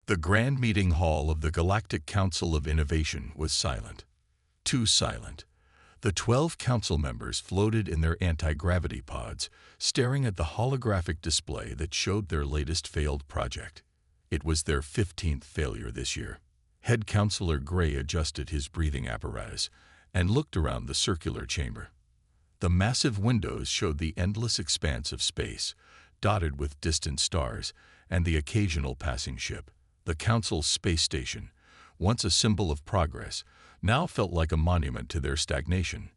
The grand meeting hall of the Galactic Council of Innovation was silent. Too silent. The 12 council members floated in their anti-gravity pods, staring at the holographic display that showed their latest failed project. It was their 15th failure this year. Head Counselor Gray adjusted his breathing apparatus and looked around the circular chamber. The massive windows showed the endless expanse of space, dotted with distant stars and the occasional passing ship. The Council's space station, once a symbol of progress, now felt like a monument to their stagnation.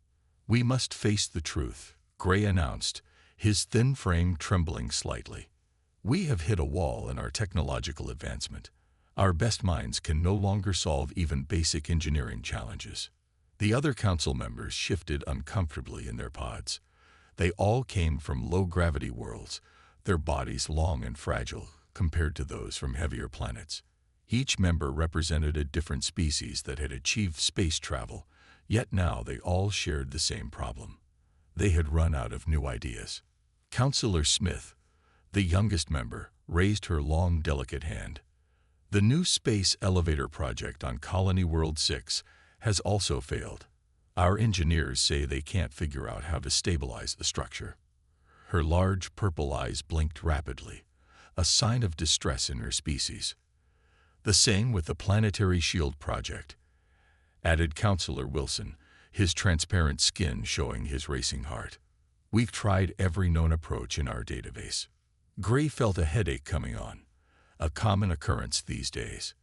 "We must face the truth," Gray announced, his thin frame trembling slightly. "We have hit a wall in our technological advancement. Our best minds can no longer solve even basic engineering challenges." The other council members shifted uncomfortably in their pods. They all came from low-gravity worlds, their bodies long and fragile compared to those from heavier planets. Each member represented a different species that had achieved space travel, yet now they all shared the same problem. They had run out of new ideas. Counselor Smith, the youngest member, raised her long, delicate hand. "The new space elevator project on Colony World 6 has also failed. Our engineers say they can't figure out how to stabilize the structure." Her large purple eyes blinked rapidly, a sign of distress in her species. "The same with the Planetary Shield Project," added Counselor Wilson, his transparent skin showing his racing heart. "We've tried every known approach in our database." Gray felt a headache coming on, a common occurrence these days.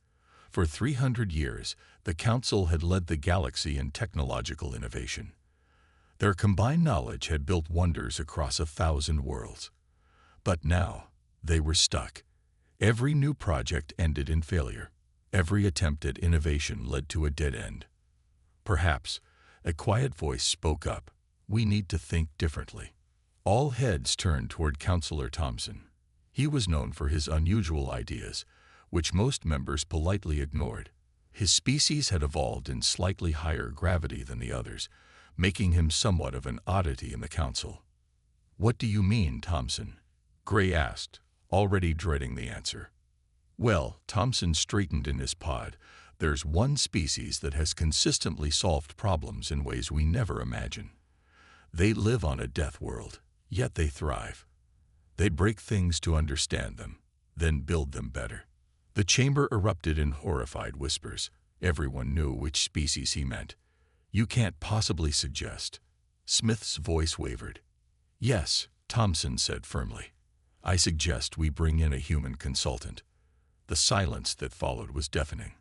For 300 years, the Council had led the galaxy in technological innovation. Their combined knowledge had built wonders across 1,000 worlds. But now, they were stuck. Every new project ended in failure. Every attempt at innovation led to a dead end. Perhaps, a quiet voice spoke up. "We need to think differently." All heads turned toward Counselor Thompson. He was known for his unusual ideas, which most members politely ignored. His species had evolved in slightly higher gravity than the others, making him somewhat of an oddity in the council. "What do you mean, Thompson?" Gray asked, already dreading the answer. "Well," Thompson straightened in his pod, "there's one species that has consistently solved problems in ways we never imagine. They live on a death world, yet they thrive. They break things to understand them, then build them better." The chamber erupted in horrified whispers. Everyone knew which species he meant. "You can't possibly suggest." Smith's voice wavered. "Yes," Thompson said firmly. "I suggest we bring in a human consultant." The silence that followed was deafening.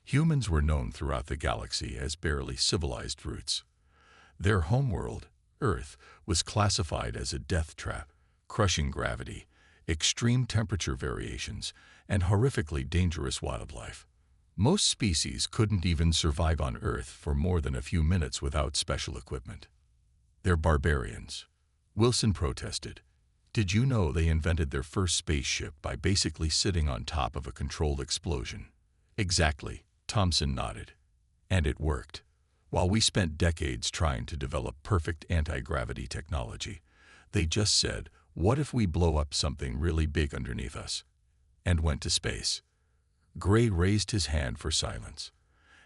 Humans were known throughout the galaxy as barely civilized brutes. Their homeworld, Earth, was classified as a death trap, crushing gravity, extreme temperature variations, and horrifically dangerous wildlife. Most species couldn't even survive on Earth for more than a few minutes without special equipment. "They're barbarians," Wilson protested. "Did you know they invented their first spaceship by basically sitting on top of a controlled explosion?" "Exactly," Thompson nodded. "And it worked. While we spent decades trying to develop perfect anti-gravity technology, they just said, 'What if we blow up something really big underneath us?' and went to space." Gray raised his hand for silence.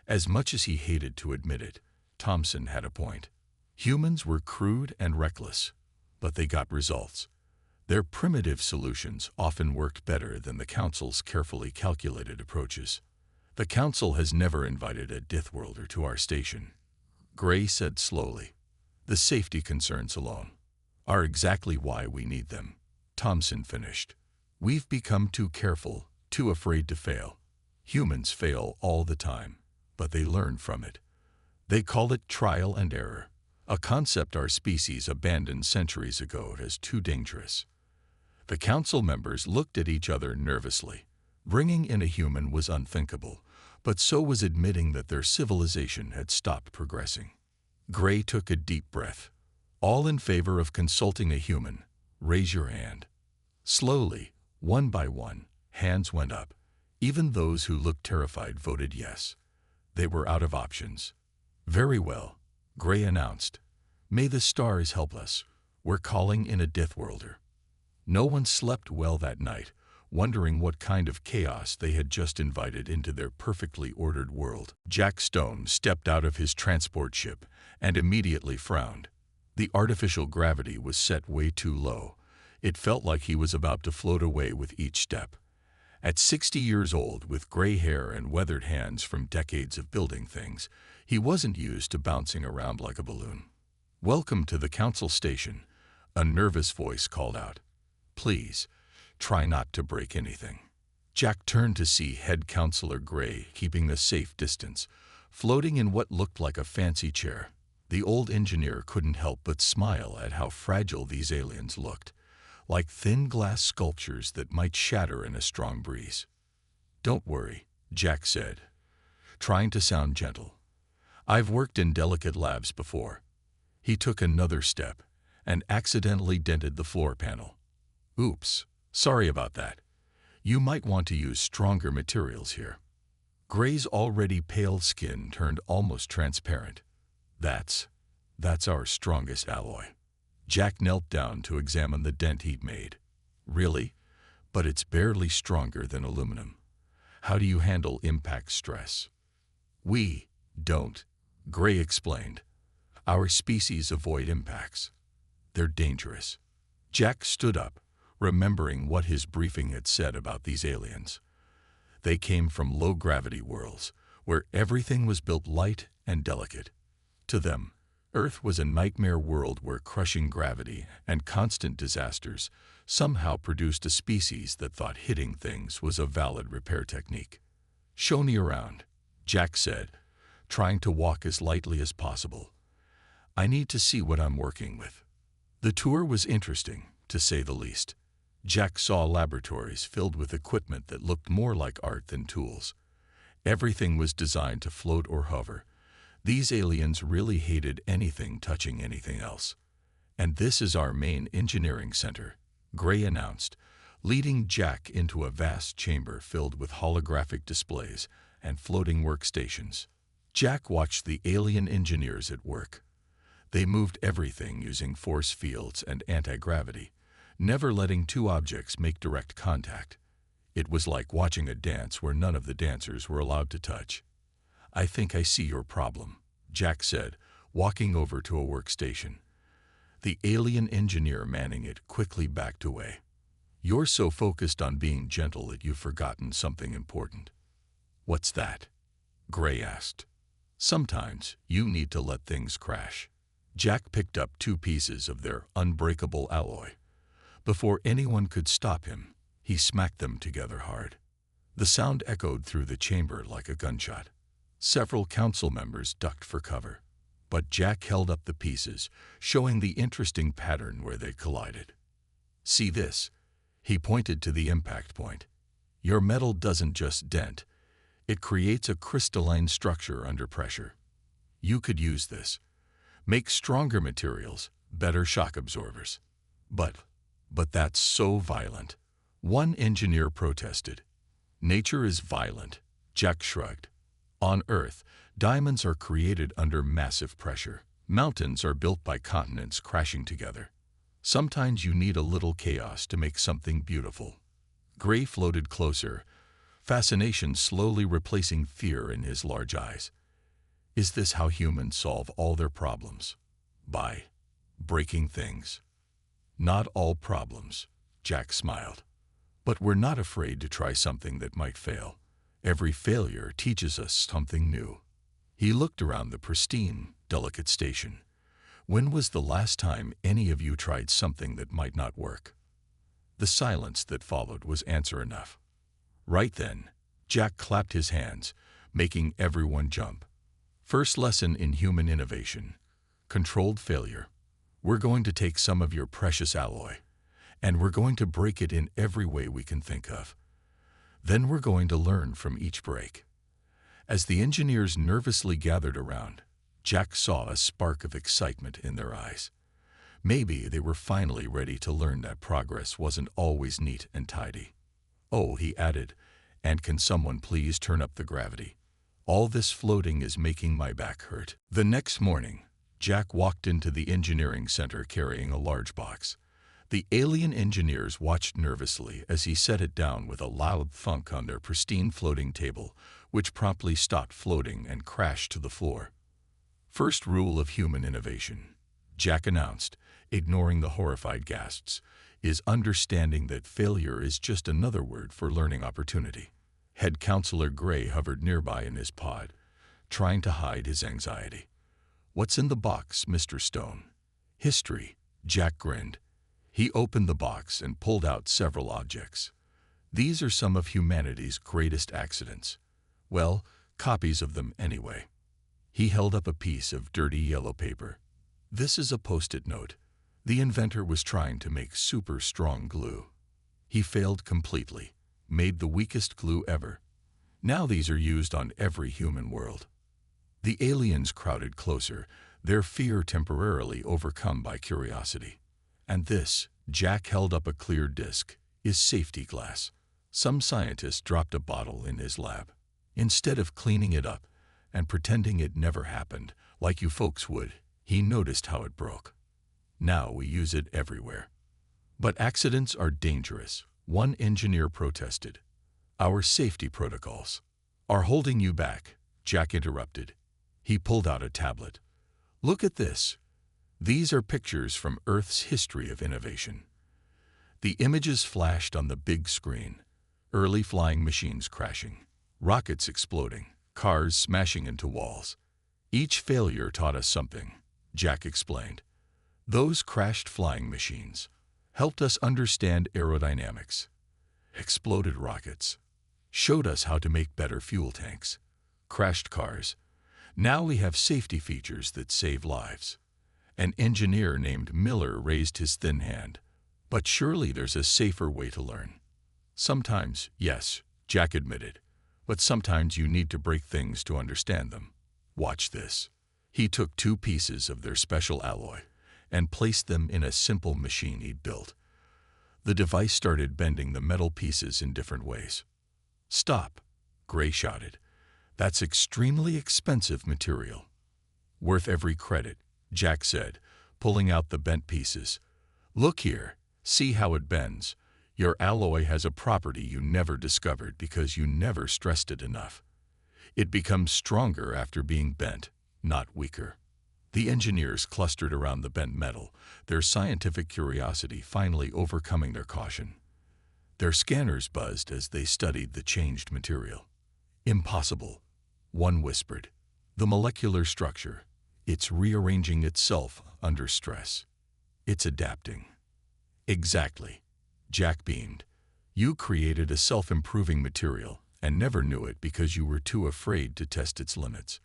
As much as he hated to admit it, Thompson had a point. Humans were crude and reckless, but they got results. Their primitive solutions often worked better than the Council's carefully calculated approaches. "The Council has never invited a Deathworlder to our station," Gray said slowly. "The safety concerns alone are exactly why we need them," Thompson finished. "We've become too careful, too afraid to fail. Humans fail all the time, but they learn from it. They call it trial and error, a concept our species abandoned centuries ago as too dangerous." The council members looked at each other nervously. Bringing in a human was unthinkable, but so was admitting that their civilization had stopped progressing. Gray took a deep breath. "All in favor of consulting a human, raise your hand." Slowly, one by one, hands went up. Even those who looked terrified voted yes. They were out of options. "Very well," Gray announced. "May the stars help us. We're calling in a Deathworlder." No one slept well that night, wondering what kind of chaos they had just invited into their perfectly ordered world. Jack Stone stepped out of his transport ship and immediately frowned. The artificial gravity was set way too low. It felt like he was about to float away with each step. At 60 years old, with gray hair and weathered hands from decades of building things, he wasn't used to bouncing around like a balloon. "Welcome to the council station," a nervous voice called out. "Please, try not to break anything." Jack turned to see Head Counselor Gray keeping a safe distance, floating in what looked like a fancy chair. The old engineer couldn't help but smile at how fragile these aliens looked, like thin glass sculptures that might shatter in a strong breeze. "Don't worry," Jack said, trying to sound gentle. "I've worked in delicate labs before." He took another step and accidentally dented the floor panel. "Oops, sorry about that. You might want to use stronger materials here." Gray's already pale skin turned almost transparent. That's our strongest alloy." Jack knelt down to examine the dent he'd made. "Really? But it's barely stronger than aluminum. How do you handle impact stress?" "We don't," Gray explained. "Our species avoid impacts. They're dangerous." Jack stood up, remembering what his briefing had said about these aliens. They came from low-gravity worlds, where everything was built light and delicate. To them, Earth was a nightmare world where crushing gravity and constant disasters somehow produced a species that thought hitting things was a valid repair technique. "Show me around," Jack said, trying to walk as lightly as possible. "I need to see what I'm working with." The tour was interesting, to say the least. Jack saw laboratories filled with equipment that looked more like art than tools. Everything was designed to float or hover. These aliens really hated anything touching anything else. "And this is our main engineering center," Gray announced, leading Jack into a vast chamber filled with holographic displays and floating workstations. Jack watched the alien engineers at work. They moved everything using force fields and anti-gravity, never letting two objects make direct contact. It was like watching a dance where none of the dancers were allowed to touch. "I think I see your problem," Jack said, walking over to a workstation. The alien engineer manning it quickly backed away. "You're so focused on being gentle that you've forgotten something important." "What's that?" Gray asked. "Sometimes you need to let things crash." Jack picked up 2 pieces of their unbreakable alloy. Before anyone could stop him, he smacked them together hard. The sound echoed through the chamber like a gunshot. Several council members ducked for cover, but Jack held up the pieces, showing the interesting pattern where they collided. "See this?" He pointed to the impact point. "Your metal doesn't just dent. It creates a crystalline structure under pressure. You could use this. Make stronger materials, better shock absorbers." But that's so violent," one engineer protested. "Nature is violent," Jack shrugged. "On Earth, diamonds are created under massive pressure. Mountains are built by continents crashing together. Sometimes you need a little chaos to make something beautiful." Gray floated closer, fascination slowly replacing fear in his large eyes. "Is this how humans solve all their problems? By breaking things?" "Not all problems," Jack smiled. "But we're not afraid to try something that might fail. Every failure teaches us something new." He looked around the pristine, delicate station. "When was the last time any of you tried something that might not work?" The silence that followed was answer enough. Right then, Jack clapped his hands, making everyone jump. "First lesson in human innovation: controlled failure. We're going to take some of your precious alloy, and we're going to break it in every way we can think of. Then we're going to learn from each break." As the engineers nervously gathered around, Jack saw a spark of excitement in their eyes. Maybe they were finally ready to learn that progress wasn't always neat and tidy. "Oh," he added, "and can someone please turn up the gravity? All this floating is making my back hurt." The next morning, Jack walked into the engineering center carrying a large box. The alien engineers watched nervously as he set it down with a loud thunk on their pristine floating table, which promptly stopped floating and crashed to the floor. "First rule of human innovation," Jack announced, ignoring the horrified gasps, "is understanding that failure is just another word for learning opportunity." Head Counselor Gray hovered nearby in his pod, trying to hide his anxiety. "What's in the box, Mr. Stone?" "History," Jack grinned. He opened the box and pulled out several objects. "These are some of humanity's greatest accidents. Well, copies of them anyway." He held up a piece of dirty yellow paper. "This is a post-it note. The inventor was trying to make super strong glue. He failed completely, made the weakest glue ever. Now these are used on every human world." The aliens crowded closer, their fear temporarily overcome by curiosity. "And this," Jack held up a clear disc, "is safety glass. Some scientist dropped a bottle in his lab. Instead of cleaning it up and pretending it never happened, like you folks would, he noticed how it broke. Now we use it everywhere." "But accidents are dangerous," one engineer protested. "Our safety protocols are holding you back," Jack interrupted. He pulled out a tablet. "Look at this. These are pictures from Earth's history of innovation." The images flashed on the big screen. Early flying machines crashing, rockets exploding, cars smashing into walls. "Each failure taught us something," Jack explained. "Those crashed flying machines helped us understand aerodynamics. Exploded rockets showed us how to make better fuel tanks. Crashed cars. Now we have safety features that save lives." An engineer named Miller raised his thin hand. "But surely there's a safer way to learn." "Sometimes, yes," Jack admitted. "But sometimes you need to break things to understand them. Watch this." He took 2 pieces of their special alloy and placed them in a simple machine he'd built. The device started bending the metal pieces in different ways. "Stop," Gray shouted. "That's extremely expensive material." "Worth every credit," Jack said, pulling out the bent pieces. "Look here, see how it bends. Your alloy has a property you never discovered because you never stressed it enough. It becomes stronger after being bent, not weaker." The engineers clustered around the bent metal, their scientific curiosity finally overcoming their caution. Their scanners buzzed as they studied the changed material. "Impossible," one whispered. "The molecular structure. It's rearranging itself under stress. It's adapting." "Exactly," Jack beamed. "You created a self-improving material and never knew it because you were too afraid to test its limits.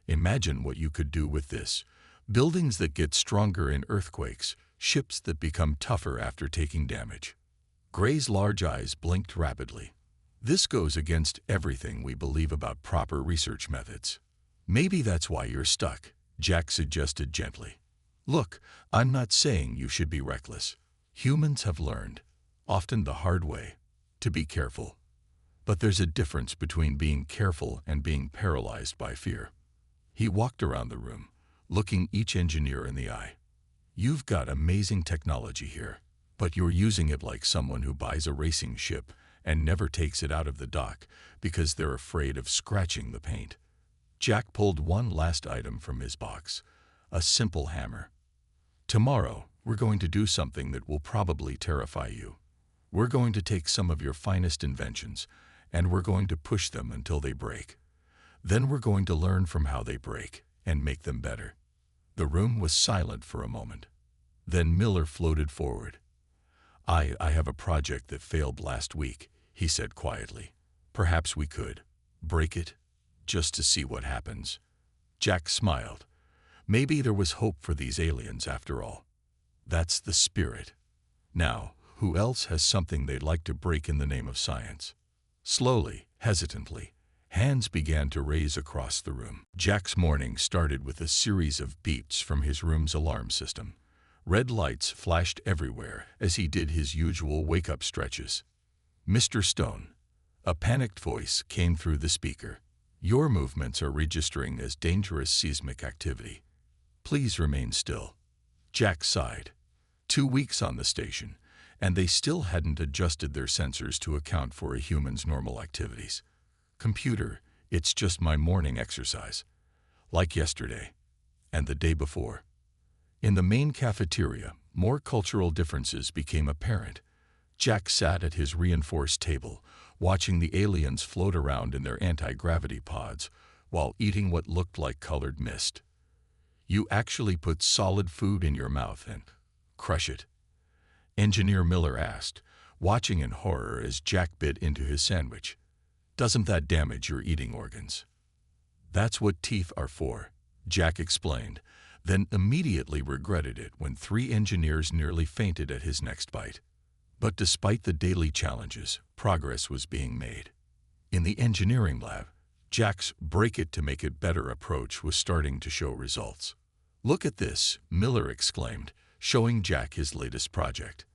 Imagine what you could do with this. Buildings that get stronger in earthquakes, ships that become tougher after taking damage." Gray's large eyes blinked rapidly. "This goes against everything we believe about proper research methods." "Maybe that's why you're stuck," Jack suggested gently. "Look, I'm not saying you should be reckless. Humans have learned, often the hard way, to be careful. But there's a difference between being careful and being paralyzed by fear." He walked around the room, looking each engineer in the eye. "You've got amazing technology here, but you're using it like someone who buys a racing ship and never takes it out of the dock because they're afraid of scratching the paint." Jack pulled one last item from his box, a simple hammer. "Tomorrow, we're going to do something that will probably terrify you. We're going to take some of your finest inventions, and we're going to push them until they break. Then we're going to learn from how they break and make them better." The room was silent for a moment. Then Miller floated forward. I have a project that failed last week," he said quietly. "Perhaps we could break it, just to see what happens." Jack smiled. Maybe there was hope for these aliens after all. That's the spirit. Now, who else has something they'd like to break in the name of science? Slowly, hesitantly, hands began to raise across the room. Jack's morning started with a series of beeps from his room's alarm system. Red lights flashed everywhere as he did his usual wake-up stretches. "Mr. Stone," a panicked voice came through the speaker. "Your movements are registering as dangerous seismic activity. Please remain still." Jack sighed. 2 weeks on the station, and they still hadn't adjusted their sensors to account for a human's normal activities. Computer, it's just my morning exercise. Like yesterday. And the day before. In the main cafeteria, more cultural differences became apparent. Jack sat at his reinforced table, watching the aliens float around in their anti-gravity pods, while eating what looked like colored mist. You actually put solid food in your mouth and crush it? Engineer Miller asked, watching in horror as Jack bit into his sandwich. Doesn't that damage your eating organs? That's what teeth are for, Jack explained, then immediately regretted it when 3 engineers nearly fainted at his next bite. But despite the daily challenges, progress was being made. In the engineering lab, Jack's break-it-to-make-it-better approach was starting to show results. Look at this, Miller exclaimed, showing Jack his latest project.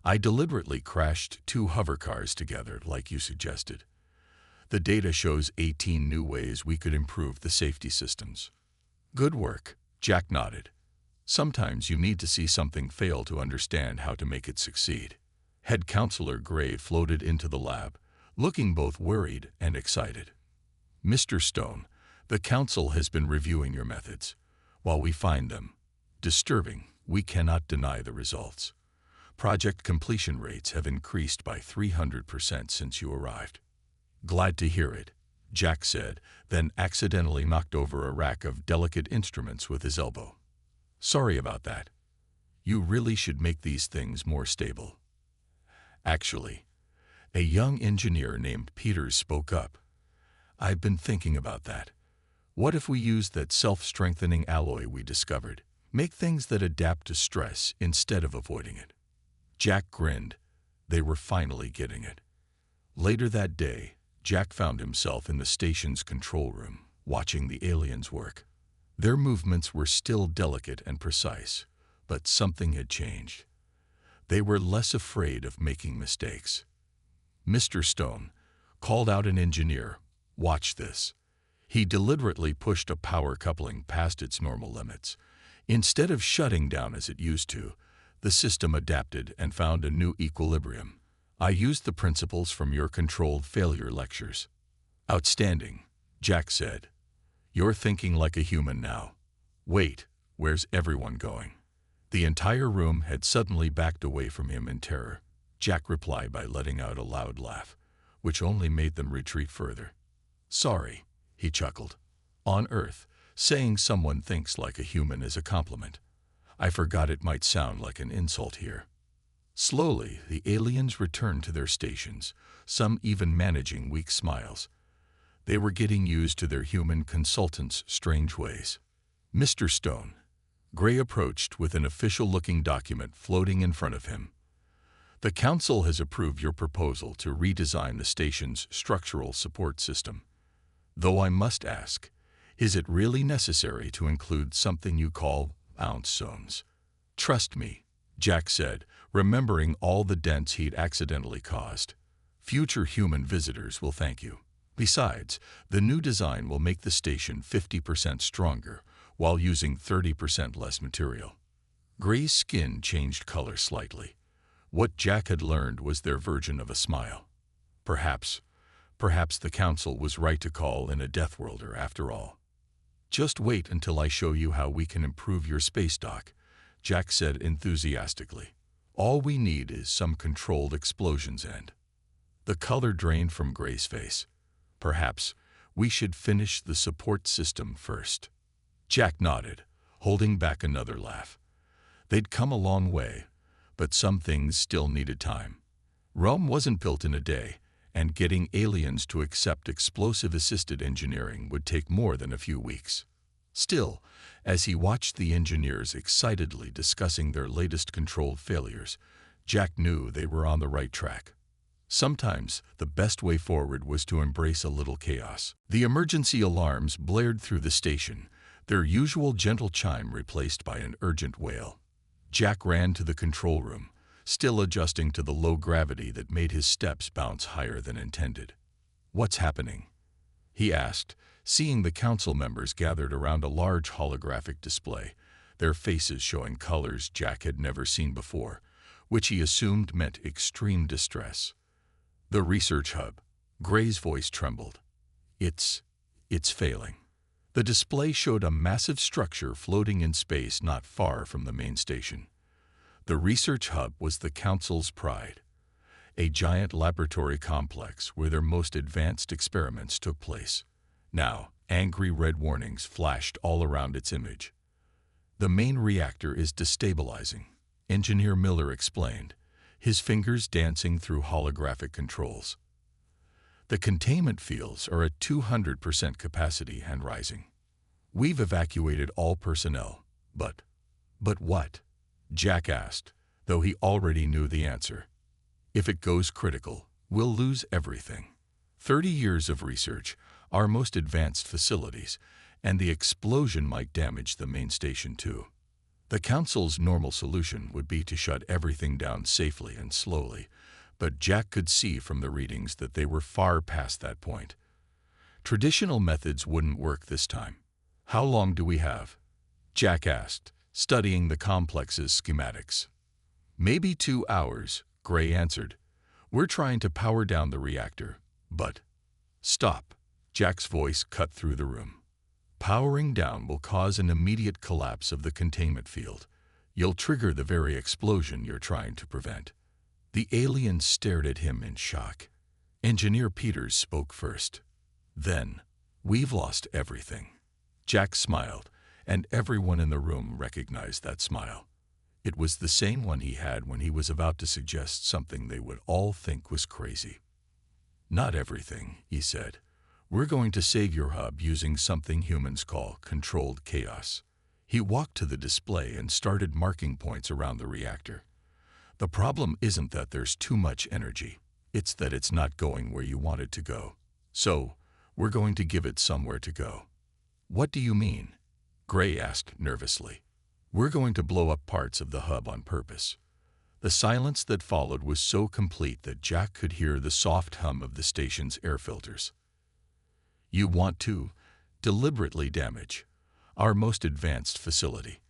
I deliberately crashed 2 hovercars together like you suggested. The data shows 18 new ways we could improve the safety systems. Good work, Jack nodded. Sometimes you need to see something fail to understand how to make it succeed. Head Counselor Gray floated into the lab, looking both worried and excited. Mr. Stone, the Council has been reviewing your methods. While we find them disturbing, we cannot deny the results. Project completion rates have increased by 300% since you arrived. Glad to hear it, Jack said, then accidentally knocked over a rack of delicate instruments with his elbow. Sorry about that. You really should make these things more stable. Actually, a young engineer named Peters spoke up. I've been thinking about that. What if we used that self-strengthening alloy we discovered? Make things that adapt to stress instead of avoiding it. Jack grinned. They were finally getting it. Later that day, Jack found himself in the station's control room, watching the aliens work. Their movements were still delicate and precise, but something had changed. They were less afraid of making mistakes. Mr. Stone called out an engineer. Watch this. He deliberately pushed a power coupling past its normal limits. Instead of shutting down as it used to, the system adapted and found a new equilibrium. I used the principles from your controlled failure lectures. Outstanding, Jack said. You're thinking like a human now. Wait, where's everyone going? The entire room had suddenly backed away from him in terror. Jack replied by letting out a loud laugh, which only made them retreat further. Sorry, he chuckled. On Earth, saying someone thinks like a human is a compliment. I forgot it might sound like an insult here. Slowly, the aliens returned to their stations, some even managing weak smiles. They were getting used to their human consultant's strange ways. Mr. Stone, Gray approached with an official-looking document floating in front of him. The Council has approved your proposal to redesign the station's structural support system. Though I must ask, is it really necessary to include something you call bounce zones? Trust me, Jack said, remembering all the dents he'd accidentally caused. Future human visitors will thank you. Besides, the new design will make the station 50% stronger while using 30% less material. Gray's skin changed color slightly. What Jack had learned was their version of a smile. Perhaps the Council was right to call in a Deathworlder after all. Just wait until I show you how we can improve your space dock, Jack said enthusiastically. All we need is some controlled explosions and... The color drained from Gray's face. Perhaps we should finish the support system first. Jack nodded, holding back another laugh. They'd come a long way, but some things still needed time. Rome wasn't built in a day, and getting aliens to accept explosive-assisted engineering would take more than a few weeks. Still, as he watched the engineers excitedly discussing their latest controlled failures, Jack knew they were on the right track. Sometimes, the best way forward was to embrace a little chaos. The emergency alarms blared through the station, their usual gentle chime replaced by an urgent wail. Jack ran to the control room, still adjusting to the low gravity that made his steps bounce higher than intended. What's happening? He asked, seeing the council members gathered around a large holographic display, their faces showing colors Jack had never seen before, which he assumed meant extreme distress. The research hub. Gray's voice trembled. It's failing. The display showed a massive structure floating in space not far from the main station. The research hub was the Council's pride, a giant laboratory complex where their most advanced experiments took place. Now, angry red warnings flashed all around its image. The main reactor is destabilizing, Engineer Miller explained, his fingers dancing through holographic controls. The containment fields are at 200% capacity and rising. We've evacuated all personnel, but what? Jack asked, though he already knew the answer. If it goes critical, we'll lose everything. 30 years of research, our most advanced facilities, and the explosion might damage the main station too. The Council's normal solution would be to shut everything down safely and slowly, but Jack could see from the readings that they were far past that point. Traditional methods wouldn't work this time. How long do we have? Jack asked, studying the complex's schematics. Maybe 2 hours, Gray answered. We're trying to power down the reactor, but... Stop, Jack's voice cut through the room. Powering down will cause an immediate collapse of the containment field. You'll trigger the very explosion you're trying to prevent. The alien stared at him in shock. Engineer Peters spoke first. Then, we've lost everything. Jack smiled, and everyone in the room recognized that smile. It was the same one he had when he was about to suggest something they would all think was crazy. Not everything, he said. We're going to save your hub using something humans call controlled chaos. He walked to the display and started marking points around the reactor. The problem isn't that there's too much energy. It's that it's not going where you want it to go. So, we're going to give it somewhere to go. What do you mean? Gray asked nervously. We're going to blow up parts of the hub on purpose. The silence that followed was so complete that Jack could hear the soft hum of the station's air filters. You want to deliberately damage our most advanced facility.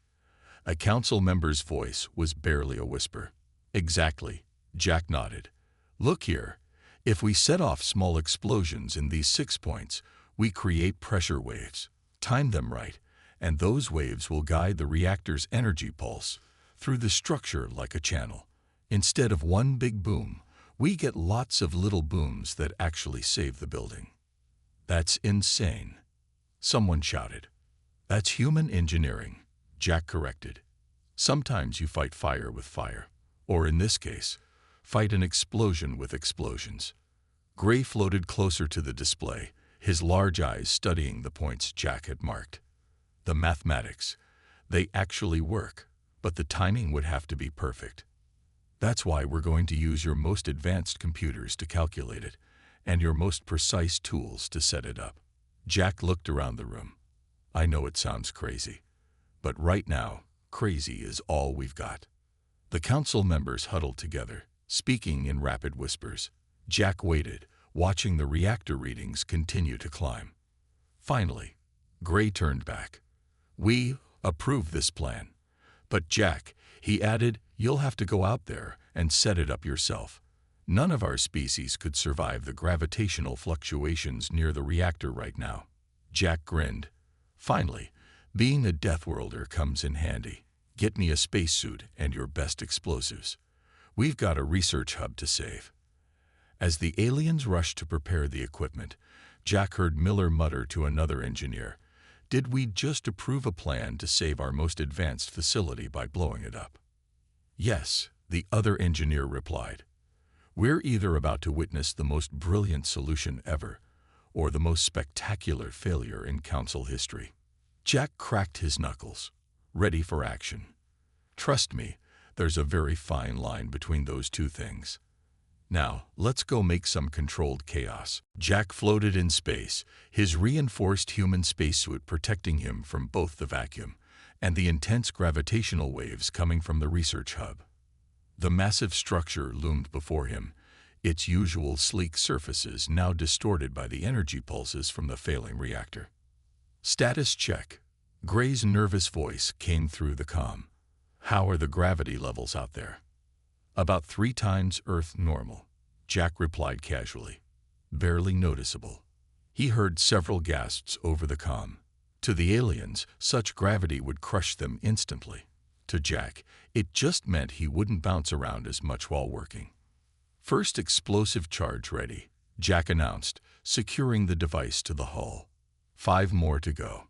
A council member's voice was barely a whisper. Exactly, Jack nodded. Look here, if we set off small explosions in these 6 points, we create pressure waves. Time them right, and those waves will guide the reactor's energy pulse through the structure like a channel. Instead of one big boom, we get lots of little booms that actually save the building. That's insane, someone shouted. That's human engineering, Jack corrected. Sometimes you fight fire with fire, or in this case, fight an explosion with explosions. Gray floated closer to the display, his large eyes studying the points Jack had marked. The mathematics, they actually work, but the timing would have to be perfect. That's why we're going to use your most advanced computers to calculate it, and your most precise tools to set it up. Jack looked around the room. I know it sounds crazy, but right now, crazy is all we've got. The council members huddled together, speaking in rapid whispers. Jack waited, watching the reactor readings continue to climb. Finally, Gray turned back. We approve this plan. But Jack, he added, you'll have to go out there and set it up yourself. None of our species could survive the gravitational fluctuations near the reactor right now. Jack grinned. Finally, being a Deathworlder comes in handy. Get me a spacesuit and your best explosives. We've got a research hub to save. As the aliens rushed to prepare the equipment, Jack heard Miller mutter to another engineer, Did we just approve a plan to save our most advanced facility by blowing it up? Yes, the other engineer replied. We're either about to witness the most brilliant solution ever, or the most spectacular failure in council history. Jack cracked his knuckles, ready for action. Trust me, there's a very fine line between those two things. Now, let's go make some controlled chaos. Jack floated in space, his reinforced human spacesuit protecting him from both the vacuum and the intense gravitational waves coming from the research hub. The massive structure loomed before him, its usual sleek surfaces now distorted by the energy pulses from the failing reactor. Status check. Gray's nervous voice came through the comm. "How are the gravity levels out there?" "About 3 times Earth normal," Jack replied casually. "Barely noticeable." He heard several gasps over the comm. To the aliens, such gravity would crush them instantly. To Jack, it just meant he wouldn't bounce around as much while working. "First explosive charge ready," Jack announced, securing the device to the hull. 5 more to go.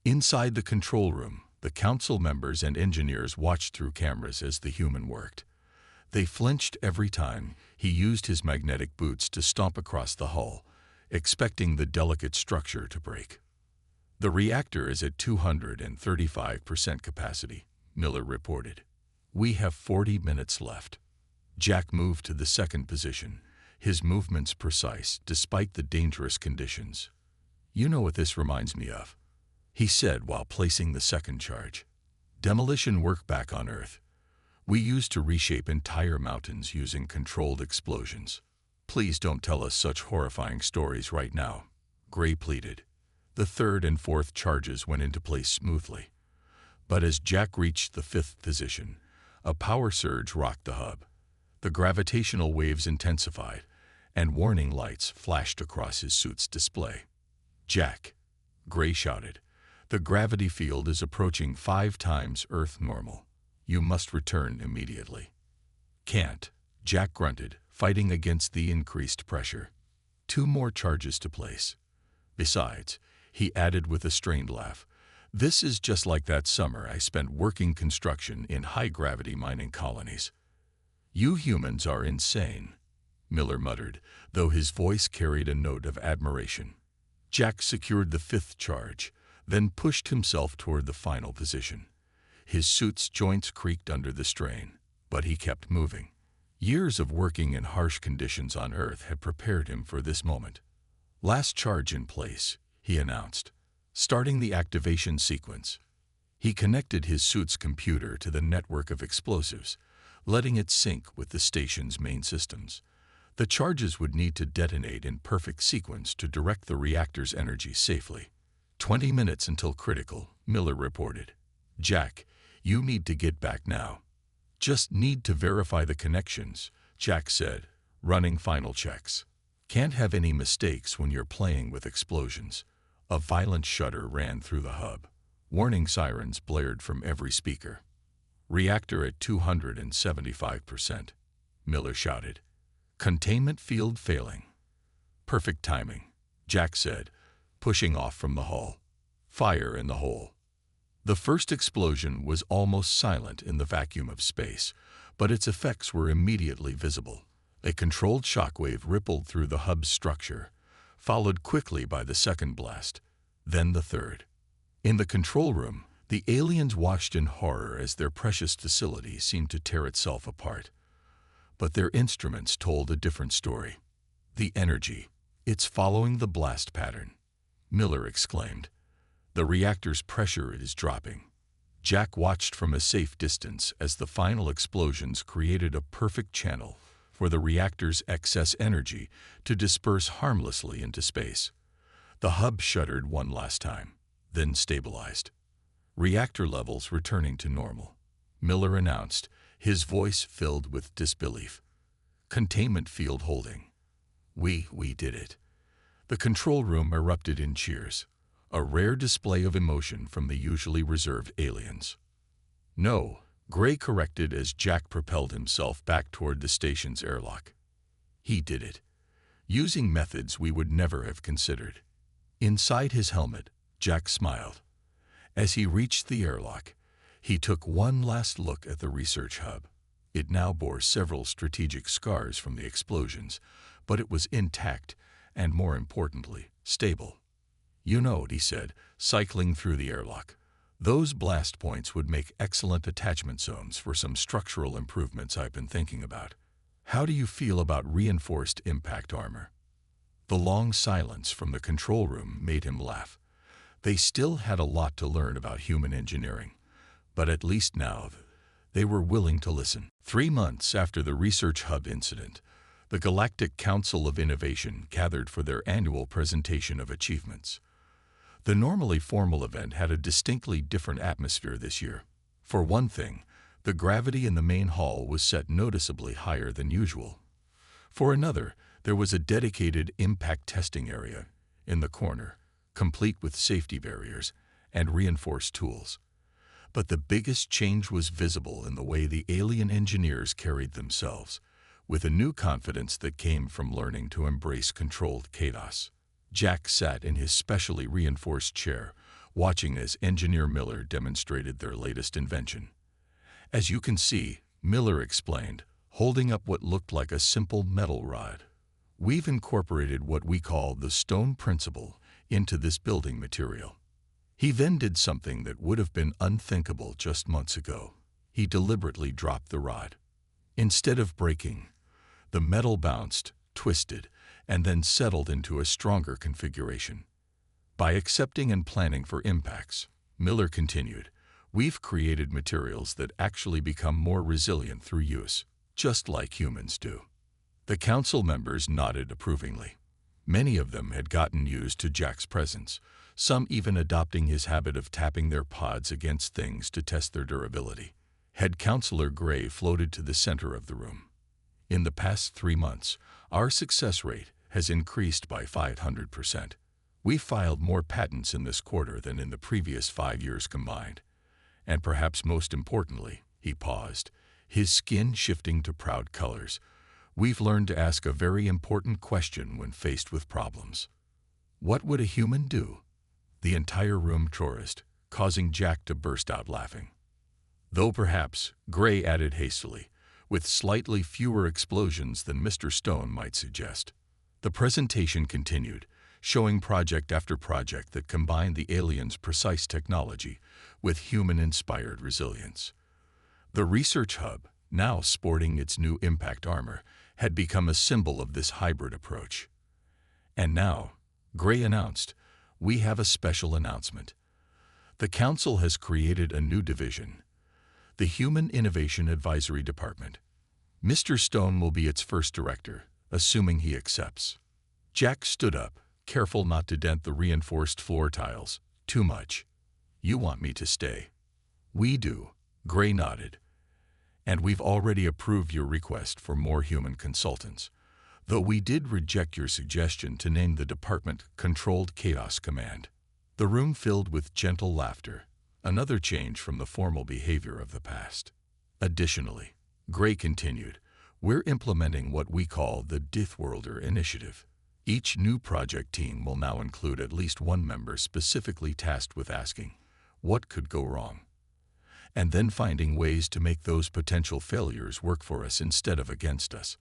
Inside the control room, the council members and engineers watched through cameras as the human worked. They flinched every time he used his magnetic boots to stomp across the hull, expecting the delicate structure to break. "The reactor is at 235% capacity," Miller reported. "We have 40 minutes left." Jack moved to the second position, his movements precise despite the dangerous conditions. "You know what this reminds me of?" he said while placing the second charge. "Demolition work back on Earth. We used to reshape entire mountains using controlled explosions." "Please don't tell us such horrifying stories right now," Gray pleaded. The third and fourth charges went into place smoothly. But as Jack reached the fifth position, a power surge rocked the hub. The gravitational waves intensified, and warning lights flashed across his suit's display. "Jack," Gray shouted, "the gravity field is approaching 5 times Earth normal. You must return immediately." "Can't," Jack grunted, fighting against the increased pressure. 2 more charges to place. "Besides," he added with a strained laugh, "this is just like that summer I spent working construction in high-gravity mining colonies." "You humans are insane," Miller muttered, though his voice carried a note of admiration. Jack secured the 5th charge, then pushed himself toward the final position. His suit's joints creaked under the strain, but he kept moving. Years of working in harsh conditions on Earth had prepared him for this moment. "Last charge in place," he announced, starting the activation sequence. He connected his suit's computer to the network of explosives, letting it sync with the station's main systems. The charges would need to detonate in perfect sequence to direct the reactor's energy safely. 20 minutes until critical," Miller reported. "Jack, you need to get back now." "Just need to verify the connections," Jack said, running final checks. "Can't have any mistakes when you're playing with explosions." A violent shudder ran through the hub. Warning sirens blared from every speaker. "Reactor at 275%, Miller shouted. "Containment field failing." "Perfect timing," Jack said, pushing off from the hull. "Fire in the hole." The first explosion was almost silent in the vacuum of space, but its effects were immediately visible. A controlled shockwave rippled through the hub's structure, followed quickly by the second blast, then the third. In the control room, the aliens watched in horror as their precious facility seemed to tear itself apart. But their instruments told a different story. "The energy, it's following the blast pattern," Miller exclaimed. "The reactor's pressure is dropping." Jack watched from a safe distance as the final explosions created a perfect channel for the reactor's excess energy to disperse harmlessly into space. The hub shuddered one last time, then stabilized. "Reactor levels returning to normal," Miller announced, his voice filled with disbelief. "Containment field holding. We did it." The control room erupted in cheers, a rare display of emotion from the usually reserved aliens. "No," Gray corrected as Jack propelled himself back toward the station's airlock. "He did it, using methods we would never have considered." Inside his helmet, Jack smiled. As he reached the airlock, he took one last look at the research hub. It now bore several strategic scars from the explosions, but it was intact and, more importantly, stable. "You know," he said, cycling through the airlock, "those blast points would make excellent attachment zones for some structural improvements I've been thinking about. How do you feel about reinforced impact armor?" The long silence from the control room made him laugh. They still had a lot to learn about human engineering, but at least now they were willing to listen. 3 months after the research hub incident, the Galactic Council of Innovation gathered for their annual presentation of achievements. The normally formal event had a distinctly different atmosphere this year. For one thing, the gravity in the main hall was set noticeably higher than usual. For another, there was a dedicated impact testing area in the corner, complete with safety barriers and reinforced tools. But the biggest change was visible in the way the alien engineers carried themselves, with a new confidence that came from learning to embrace controlled chaos. Jack sat in his specially reinforced chair, watching as Engineer Miller demonstrated their latest invention. As you can see, Miller explained, holding up what looked like a simple metal rod. We've incorporated what we call the stone principle into this building material. He then did something that would have been unthinkable just months ago. He deliberately dropped the rod. Instead of breaking, the metal bounced, twisted, and then settled into a stronger configuration. By accepting and planning for impacts, Miller continued, we've created materials that actually become more resilient through use, just like humans do. The council members nodded approvingly. Many of them had gotten used to Jack's presence, some even adopting his habit of tapping their pods against things to test their durability. Head Counselor Gray floated to the center of the room. In the past 3 months, our success rate has increased by 500%. We filed more patents in this quarter than in the previous 5 years combined. And perhaps most importantly, he paused, his skin shifting to proud colors. We've learned to ask a very important question when faced with problems. What would a human do? The entire room chorused, causing Jack to burst out laughing. Though perhaps, Gray added hastily, with slightly fewer explosions than Mr. Stone might suggest. The presentation continued, showing project after project that combined the aliens' precise technology with human-inspired resilience. The research hub, now sporting its new impact armor, had become a symbol of this hybrid approach. And now, Gray announced, we have a special announcement. The Council has created a new division, the Human Innovation Advisory Department. Mr. Stone will be its first director, assuming he accepts. Jack stood up, careful not to dent the reinforced floor tiles too much. You want me to stay? We do, Gray nodded. And we've already approved your request for more human consultants, though we did reject your suggestion to name the department Controlled Chaos Command. The room filled with gentle laughter, another change from the formal behavior of the past. Additionally, Gray continued, we're implementing what we call the Deathworlder initiative. Each new project team will now include at least one member specifically tasked with asking, what could go wrong? And then finding ways to make those potential failures work for us instead of against us.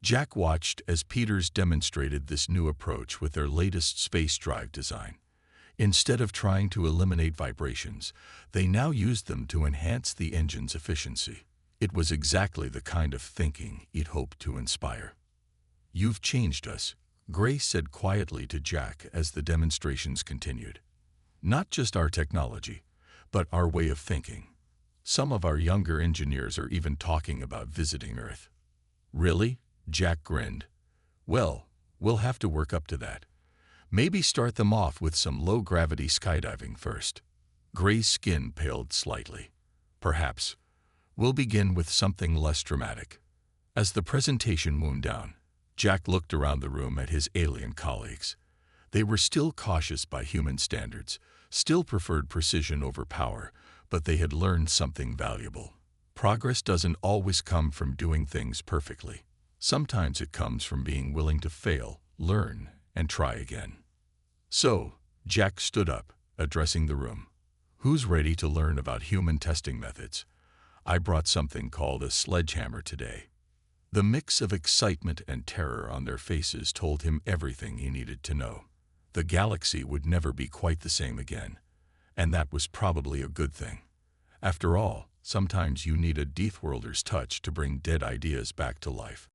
Jack watched as Peters demonstrated this new approach with their latest space drive design. Instead of trying to eliminate vibrations, they now used them to enhance the engine's efficiency. It was exactly the kind of thinking he'd hoped to inspire. You've changed us, Gray said quietly to Jack as the demonstrations continued. Not just our technology, but our way of thinking. Some of our younger engineers are even talking about visiting Earth. Really? Jack grinned. Well, we'll have to work up to that. Maybe start them off with some low-gravity skydiving first. Gray's skin paled slightly. Perhaps. We'll begin with something less dramatic. As the presentation wound down, Jack looked around the room at his alien colleagues. They were still cautious by human standards, still preferred precision over power, but they had learned something valuable. Progress doesn't always come from doing things perfectly. Sometimes it comes from being willing to fail, learn, and try again. So, Jack stood up, addressing the room. Who's ready to learn about human testing methods? I brought something called a sledgehammer today. The mix of excitement and terror on their faces told him everything he needed to know. The galaxy would never be quite the same again, and that was probably a good thing. After all, sometimes you need a Deathworlder's touch to bring dead ideas back to life.